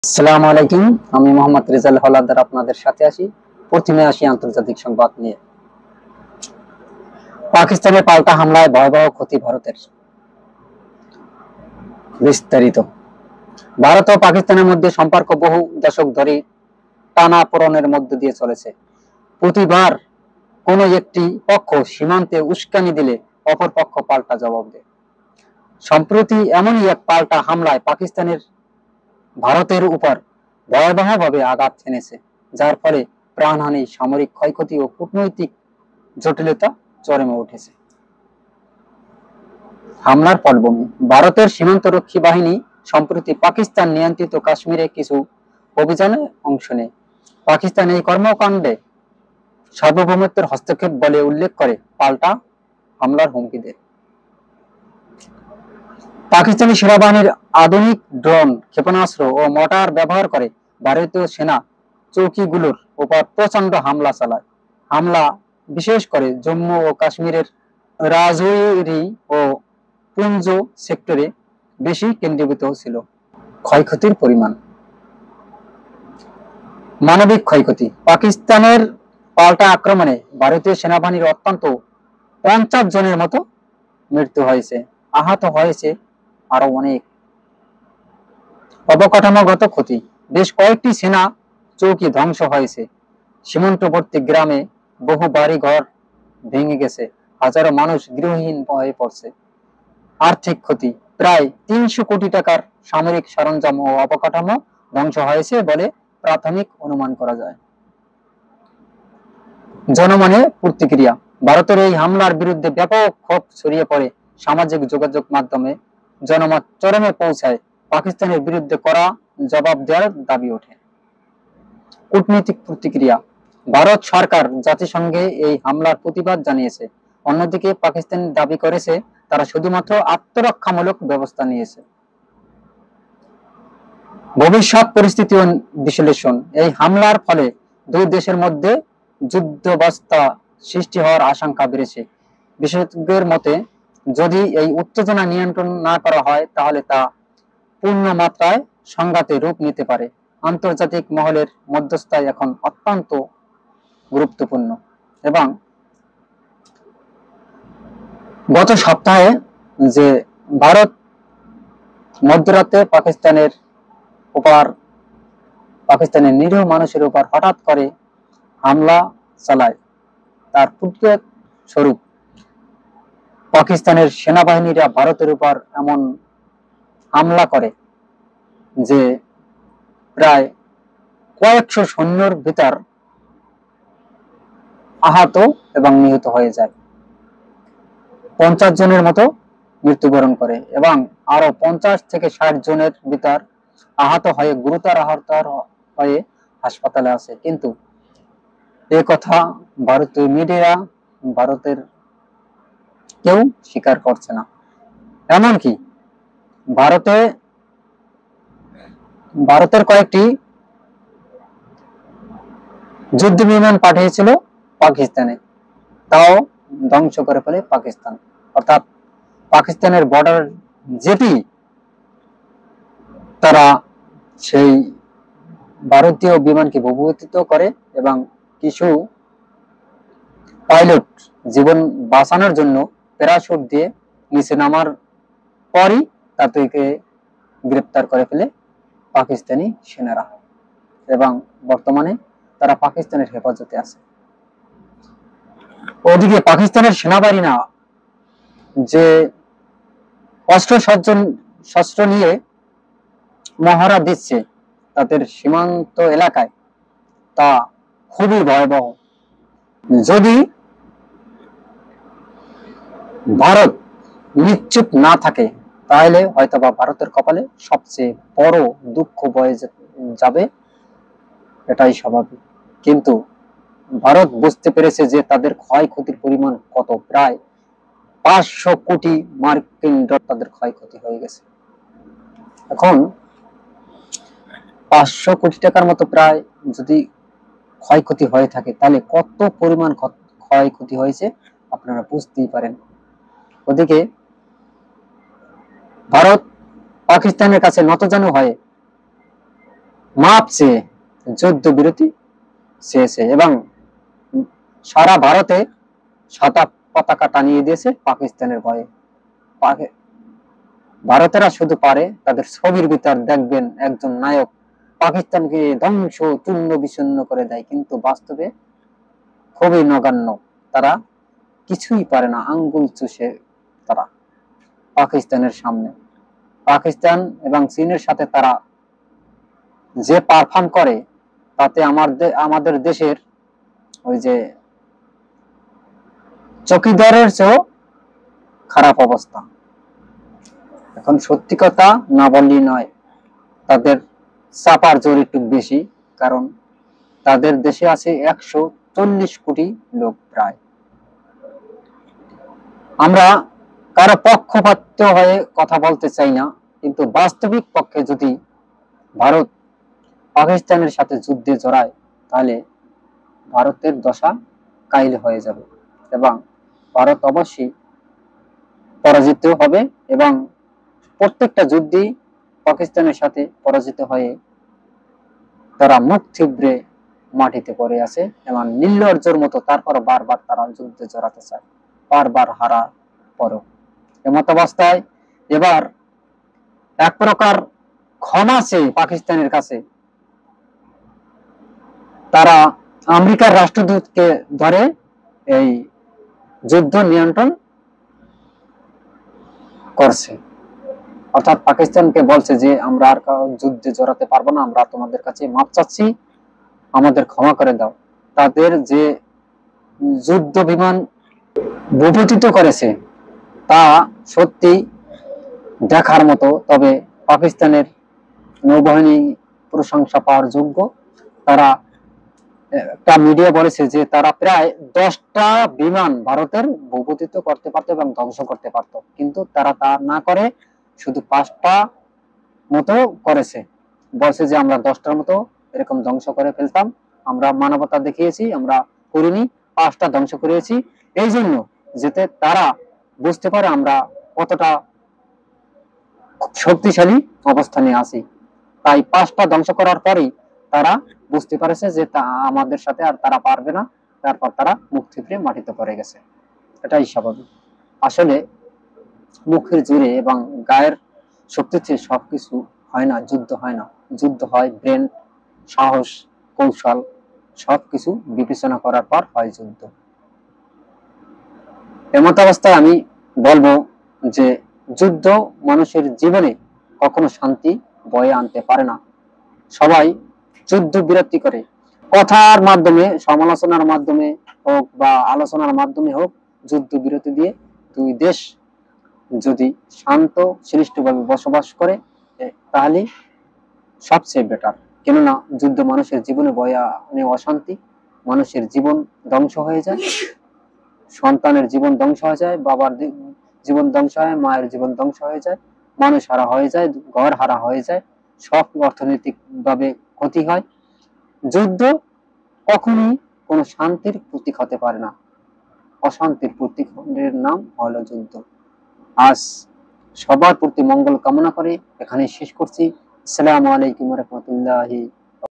আসসালামু আলাইকুম। আমি মোহাম্মদ রেজাল হলাদার আপনাদের সাথে আছি। প্রথমে আসি আন্তর্জাতিক সংবাদ নিয়ে। পাকিস্তানের পাল্টা হামলায় ভয়াবহ ক্ষতি ভারতের। বিস্তারিত। ভারত ও পাকিস্তানের মধ্যে সম্পর্ক বহু দশক ধরে টানাপোড়েনের মধ্য দিয়ে চলেছে। প্রতিবার কোনো একটি পক্ষ সীমান্তে উস্কানি দিলে অপর পক্ষ পাল্টা জবাব দেয়। সম্প্রতি এমনই এক পাল্টা হামলায় পাকিস্তানের ভারতের উপর ভয়াবহভাবে আঘাত হেনেছে, যার ফলে প্রাণহানি, সামরিক ক্ষয়ক্ষতি ও কূটনৈতিক জটিলতা চরমে উঠেছে। হামলার পটভূমি: ভারতের সীমান্তরক্ষী বাহিনী সম্প্রতি পাকিস্তান নিয়ন্ত্রিত কাশ্মীরে কিছু অভিযানে অংশ নেয়। পাকিস্তান এই কর্মকাণ্ডে সার্বভৌমত্বের হস্তক্ষেপ বলে উল্লেখ করে পাল্টা হামলার হুমকি দেয়। পাকিস্তানি সেনাবাহিনীর আধুনিক ড্রোন, ক্ষেপণাস্ত্র ও মোর্টার ব্যবহার করে ভারতীয় সেনা চৌকিগুলোর উপর প্রচন্ড হামলা চালায়। হামলা বিশেষ করে জম্মু ও কাশ্মীরের রাজৌরি ও পুঞ্জ সেক্টরে বেশি কেন্দ্রীভূত ছিল। ক্ষয়ক্ষতির পরিমাণ: মানবিক ক্ষয়ক্ষতি: পাকিস্তানের পাল্টা আক্রমণে ভারতীয় সেনাবাহিনীর অত্যন্ত 50 জনের মতো মৃত্যু হয়েছে, আহত হয়েছে আরো অনেক। অবকাঠামোগত ক্ষতি: বেশ কয়েকটি সেনা চৌকি ধ্বংস হয়েছে, সীমান্তবর্তী গ্রামে বহু বাড়ি ঘর ভেঙে গেছে, হাজারো মানুষ গৃহহীন হয়ে পড়ছে। আর্থিক ক্ষতি: প্রায় 300 কোটি টাকার সামরিক সরঞ্জাম ও অবকাঠামো ধ্বংস হয়েছে বলে প্রাথমিক অনুমান করা যায়। জনমনে প্রতিক্রিয়া: ভারতের এই হামলার বিরুদ্ধে ব্যাপক ক্ষোভ ছড়িয়ে পড়ে সামাজিক যোগাযোগ মাধ্যমে, জনমত চরমে পৌঁছায়, পাকিস্তানের বিরুদ্ধে কড়া জবাব দেওয়ার দাবি ওঠে। কূটনৈতিক প্রতিক্রিয়া: ভারত সরকার জাতিসংঘে এই হামলার প্রতিবাদ জানিয়েছে। অন্যদিকে পাকিস্তান দাবি করেছে তারা শুধুমাত্র আত্মরক্ষামূলক ব্যবস্থা নিয়েছে। ভবিষ্যৎ পরিস্থিতি ও বিশ্লেষণ: এই হামলার ফলে দুই দেশের মধ্যে যুদ্ধাবস্থা সৃষ্টি হওয়ার আশঙ্কা বেড়েছে। বিশেষজ্ঞদের মতে, যদি এই উত্তেজনা নিয়ন্ত্রণ না করা হয় তাহলে তা পূর্ণ মাত্রায় সংঘাতে রূপ নিতে পারে। আন্তর্জাতিক মহলের মধ্যস্থতা এখন অত্যন্ত গুরুত্বপূর্ণ। এবং গত সপ্তাহে যে ভারত মধ্যরাতে পাকিস্তানের নিরীহ মানুষের উপর হঠাৎ করে হামলা চালায়, তার প্রতিবাদ স্বরূপ পাকিস্তানের সেনাবাহিনীরা ভারতের উপর এমন হামলা করে যে প্রায় কয়েকশো সৈন্যর ভিতর আহত এবং নিহত হয়ে যায়, 50 জনের মতো মৃত্যুবরণ করে এবং আরো 50 থেকে 60 জনের ভিতর আহত হয়ে গুরুতর আহত হয়ে হাসপাতালে আছে। কিন্তু এ কথা ভারতীয় মিডিয়া, ভারতের কেউ স্বীকার করছে না। এমনকি ভারতের কয়েকটি যুদ্ধ বিমান পাঠিয়েছিল পাকিস্তানে, তাও ধ্বংস করে ফেলে পাকিস্তান। অর্থাৎ পাকিস্তানের বর্ডার যেটি, তারা সেই ভারতীয় বিমানকে ভূপাতিত করে এবং কিছু পাইলট জীবন বাঁচানোর জন্য প্যারাশুট দিয়ে নিচে নামার পরই তাদেরকে গ্রেপ্তার করে ফেলে পাকিস্তানি সেনারা এবং বর্তমানে তারা পাকিস্তানের হেফাজতে আছে। ওদিকে পাকিস্তানের সেনাবাহিনীরা যে শস্ত্র নিয়ে মহড়া দিচ্ছে তাদের সীমান্ত এলাকায়, তা খুবই ভয়াবহ। যদি ভারত নিশ্চুপ না থাকে তাহলে হয়তোবা ভারতের কপালে সবচেয়ে বড় দুঃখ বয়ে যাবে, এটাই স্বাভাবিক। কিন্তু ভারত বুঝতে পেরেছে যে তাদের ক্ষয়ক্ষতির পরিমাণ কত, প্রায় 500 কোটি মার্কিন ডলার তাদের ক্ষয়ক্ষতি হয়ে গেছে। এখন 500 কোটি টাকার মতো প্রায় যদি ক্ষয়ক্ষতি হয়ে থাকে তাহলে কত পরিমাণ ক্ষয়ক্ষতি হয়েছে আপনারা বুঝতেই পারেন। ওদিকে ভারত পাকিস্তানের কাছে নতজানু হয়ে মাপ চেয়ে যুদ্ধ বিরতি চেয়েছে এবং সারা ভারতে সাদা পতাকা টানিয়ে দিয়েছে পাকিস্তানের ভয়ে। ভারতেরা শুধু পারে, তাদের ছবির ভিতর দেখবেন একজন নায়ক পাকিস্তানকে ধ্বংস চূর্ণ বিচূর্ণ করে দেয়, কিন্তু বাস্তবে খুবই নগণ্য। তারা কিছুই পারে না, আঙ্গুল চুষে তারা পাকিস্তানের সামনে। পাকিস্তান এবং চীনের সাথে তারা যে পারফর্ম করে, তাতে আমাদের দেশের ওই যে চকিদারের চেয়েও খারাপ অবস্থা। এখন সত্যি কথা না বললেই নয়, তাদের চাপার জোর একটু বেশি, কারণ তাদের দেশে আছে 140 কোটি লোক প্রায়। আমরা কারো পক্ষপাত হয়ে কথা বলতে চাই না, কিন্তু বাস্তবিক পক্ষে যদি ভারত পাকিস্তানের সাথে যুদ্ধে জড়ায়, তাহলে ভারতের দশা কাইল হয়ে যাবে এবং ভারত অবশ্যই পরাজিত হবে এবং প্রত্যেকটা যুদ্ধে পাকিস্তানের সাথে পরাজিত হয়ে তারা মুখ থুবড়ে মাটিতে পড়ে আছে এবং নির্লজ্জের মতো তারপর বারবার তারা যুদ্ধে জড়াতে চায়, বারবার হারা পরও। এমত অবস্থায় এবার এক প্রকার ক্ষমা চেয়ে পাকিস্তানের কাছে তারা আমেরিকার রাষ্ট্রদূতকে ধরে এই যুদ্ধ নিয়ন্ত্রণ করছে, অর্থাৎ পাকিস্তানকে বলছে যে আমরা আর যুদ্ধে জড়াতে পারবো না, আমরা তোমাদের কাছে মাপ চাচ্ছি, আমাদের ক্ষমা করে দাও। তাদের যে যুদ্ধ বিমান ভূপাতিত করেছে তা সত্যি দেখার মতো। তবে পাকিস্তানের নৌবাহিনী প্রশংসা পাওয়ার যোগ্য। তারা একটা মিডিয়া বলেছে যে তারা প্রায় 10টা বিমান ভারতের ভূপাতিত করতে পারতো এবং ধ্বংস করতে পারতো, কিন্তু তারা তা না করে শুধু 5টা মতো করেছে। বলছে যে আমরা 10টার মতো এরকম ধ্বংস করে ফেলতাম, আমরা মানবতা দেখিয়েছি, আমরা করিনি, 5টা ধ্বংস করেছি, এই জন্য যাতে তারা বুঝতে পারে আমরা কতটা শক্তিশালী অবস্থানে আছি। তাই 5টা ধ্বংস করার পরেই তারা বুঝতে পারেছে যে আমাদের সাথে আর তারা পারবে না, তারপর তারা মুখ থুবড়ে মাটিতে পড়ে গেছে। এটাই স্বাভাবিক। আসলে মুখের জোরে এবং গায়ের শক্তিতে সবকিছু হয় না, যুদ্ধ হয় না। যুদ্ধ হয় ব্রেন, সাহস, কৌশল সবকিছু বিবেচনা করার পর হয় যুদ্ধ। এমত অবস্থায় আমি বলবো যে যুদ্ধ মানুষের জীবনে কখনো শান্তি বয়ে আনতে পারে না। সবাই যুদ্ধ বিরতি করে, কথার মাধ্যমে, সমালোচনার মাধ্যমে হোক বা আলোচনার মাধ্যমে হোক, যুদ্ধ বিরতি দিয়ে দুই দেশ যদি শান্ত সৃষ্টভাবে বসবাস করে, তাহলে সবচেয়ে বেটার। কেননা যুদ্ধ মানুষের জীবনে বয়ে আনে অশান্তি, মানুষের জীবন ধ্বংস হয়ে যায়, সন্তানের জীবন ধ্বংস হয়ে যায়, বাবার জীবন ধ্বংস হয়, মায়ের জীবন ধ্বংস হয়ে যায়, মানুষ হারা হয়ে যায়, ঘর হারা হয়ে যায়, সব অর্থনৈতিক ভাবে ক্ষতি হয়। যুদ্ধ কখনোই কোনো শান্তির প্রতীক হতে পারে না, অশান্তির প্রতীকের নাম হলো যুদ্ধ। আজ সবার প্রতি মঙ্গল কামনা করে এখানে শেষ করছি। আসসালামু আলাইকুম ওয়া রাহমাতুল্লাহি